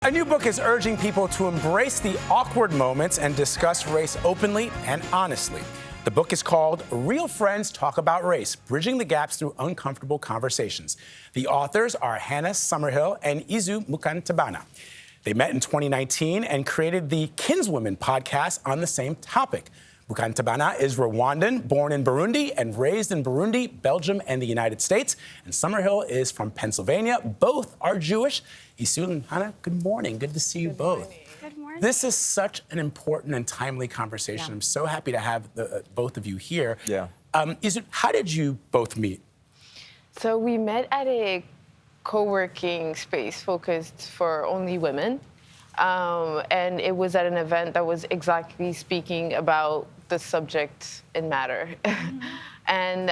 A new book is urging people to embrace the awkward moments and discuss race openly and honestly. The book is called Real Friends Talk About Race, Bridging the Gaps Through Uncomfortable Conversations. The authors are Hannah Summerhill and Yseult Mukantabana. They met in 2019 and created the Kinswomen podcast on the same topic. Mukantabana is Rwandan, born in Burundi and raised in Burundi, Belgium, and the United States. And Summerhill is from Pennsylvania. Both are Jewish. Yseult and Hannah, good morning. Good to see you both. Good morning. This is such an important and timely conversation. Yeah. I'm so happy to have both of you here. Yeah. Yseult, how did you both meet? So we met at a co-working space focused for only women. And it was at an event that was exactly speaking about the subject and matter. And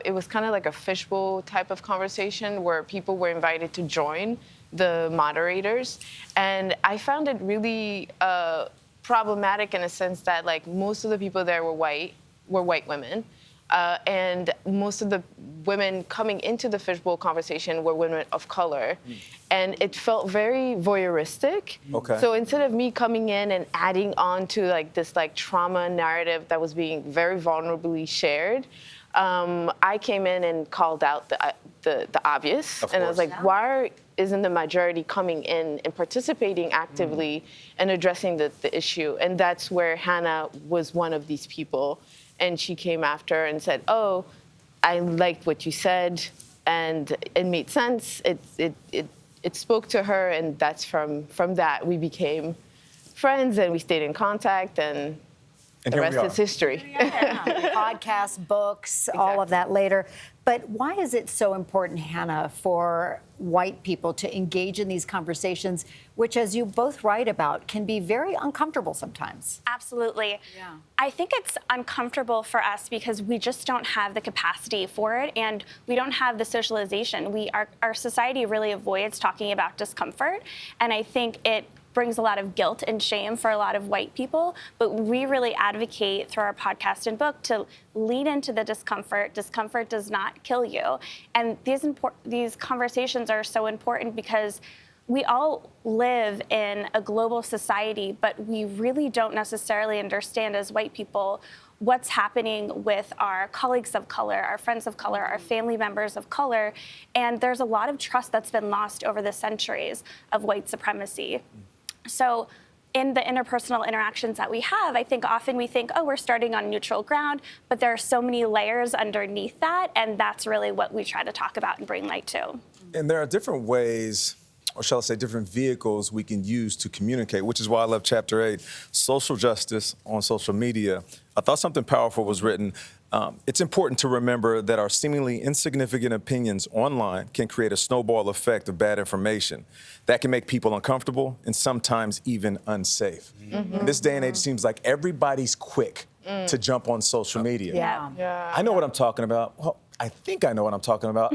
it was kind of like a fishbowl type of conversation where people were invited to join the moderators. And I found it really problematic in a sense that like most of the people there were white women. And most of the women coming into the fishbowl conversation were women of color. And it felt very voyeuristic. Okay. So instead of me coming in and adding on to like this like trauma narrative that was being very vulnerably shared, I came in and called out the obvious. And I was like, why isn't the majority coming in and participating actively and addressing the issue? And that's where Hannah was one of these people. And she came after and said, oh, I liked what you said, and it made sense. It spoke to her, and that's from that we became friends, and we stayed in contact, and the rest is history. Podcasts, books, all of that later. But why is it so important, Hannah, for white people to engage in these conversations, which, as you both write about, can be very uncomfortable sometimes? Absolutely. Yeah. I think it's uncomfortable for us because we just don't have the capacity for it, and we don't have the socialization. Our society really avoids talking about discomfort, and I think it brings a lot of guilt and shame for a lot of white people, but we really advocate through our podcast and book to lean into the discomfort. Discomfort does not kill you. And these conversations are so important because we all live in a global society, but we really don't necessarily understand as white people what's happening with our colleagues of color, our friends of color, our family members of color. And there's a lot of trust that's been lost over the centuries of white supremacy. So in the interpersonal interactions that we have, I think often we think, oh, we're starting on neutral ground, but there are so many layers underneath that, and that's really what we try to talk about and bring light to. And there are different ways, or shall I say different vehicles we can use to communicate, which is why I love Chapter 8, Social Justice on Social Media. I thought something powerful was written. It's important to remember that our seemingly insignificant opinions online can create a snowball effect of bad information that can make people uncomfortable and sometimes even unsafe. In this day and age, it seems like everybody's quick to jump on social media. Yeah. I know what I'm talking about. Well, I think I know what I'm talking about.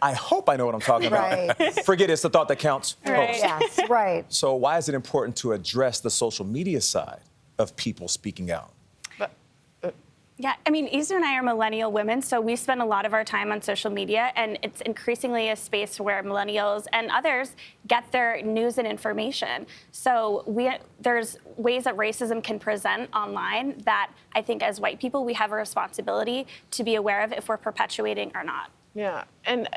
I hope I know what I'm talking about. Right. Forget it's the thought that counts. Right. Post. Yes, right. So why is it important to address the social media side of people speaking out? Yeah, I mean, Yseult and I are millennial women, so we spend a lot of our time on social media, and it's increasingly a space where millennials and others get their news and information. So there's ways that racism can present online that I think as white people, we have a responsibility to be aware of if we're perpetuating or not. Yeah, and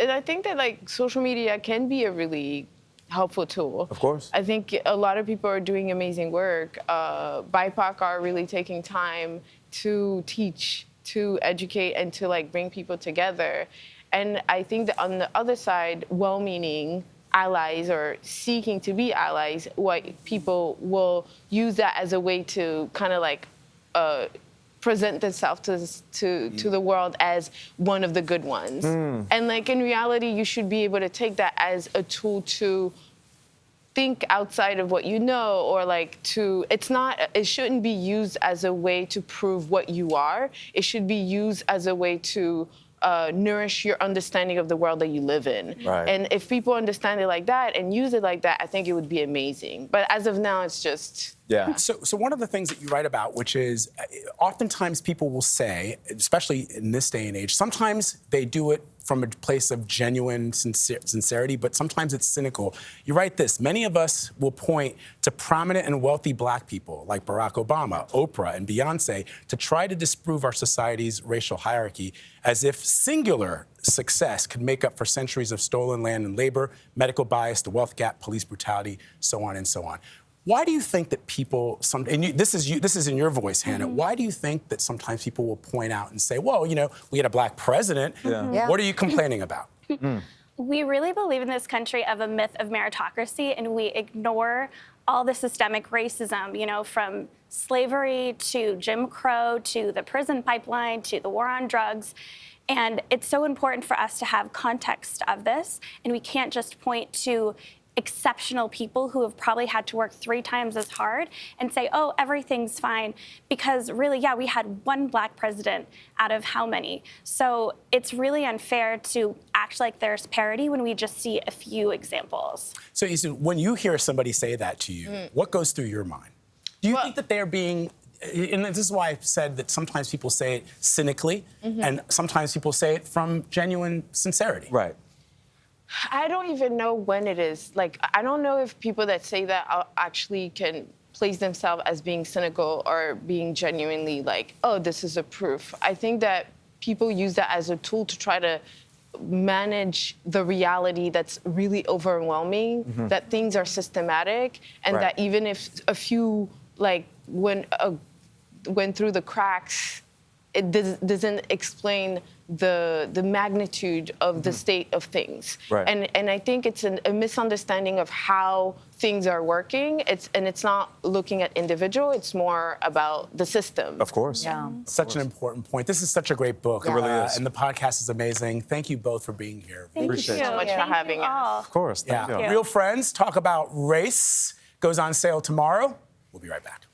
I think that like social media can be a really helpful tool. Of course. I think a lot of people are doing amazing work. BIPOC are really taking time to teach, to educate, and to like bring people together. And I think that on the other side, well-meaning allies or seeking to be allies, white people will use that as a way to kind of like present themselves to the world as one of the good ones. And like in reality, you should be able to take that as a tool to think outside of what you know, or like it shouldn't be used as a way to prove what you are. It should be used as a way to nourish your understanding of the world that you live in. Right. And if people understand it like that and use it like that, I think it would be amazing. But as of now, it's just... Yeah. So one of the things that you write about, which is oftentimes people will say, especially in this day and age, sometimes they do it from a place of genuine sincerity, but sometimes it's cynical. You write this: many of us will point to prominent and wealthy black people like Barack Obama, Oprah, and Beyonce to try to disprove our society's racial hierarchy, as if singular success could make up for centuries of stolen land and labor, medical bias, the wealth gap, police brutality, so on and so on. Why do you think that people, this is in your voice, Hannah, why do you think that sometimes people will point out and say, well, you know, we had a black president, what are you complaining about? We really believe in this country of a myth of meritocracy, and we ignore all the systemic racism, you know, from slavery to Jim Crow to the prison pipeline to the war on drugs. And it's so important for us to have context of this, and we can't just point to exceptional people who have probably had to work 3 times as hard and say, oh, everything's fine. Because really, yeah, we had one black president out of how many? So it's really unfair to act like there's parity when we just see a few examples. So Yseult, when you hear somebody say that to you, what goes through your mind? Do you think that they're being, and this is why I've said that sometimes people say it cynically, and sometimes people say it from genuine sincerity. Right. I don't even know when it is. Like, I don't know if people that say that actually can place themselves as being cynical or being genuinely like, oh, this is a proof. I think that people use that as a tool to try to manage the reality that's really overwhelming, that things are systematic, and that even if a few, like, went through the cracks, it doesn't explain the magnitude of the state of things. And I think it's a misunderstanding of how things are working. It's not looking at individual, it's more about the system. Of course. Yeah. Such an important point. This is such a great book. It really is. And the podcast is amazing. Thank you both for being here. Thank you Appreciate it. so much for having us. Of course. Thank you. Real Friends Talk About Race goes on sale tomorrow. We'll be right back.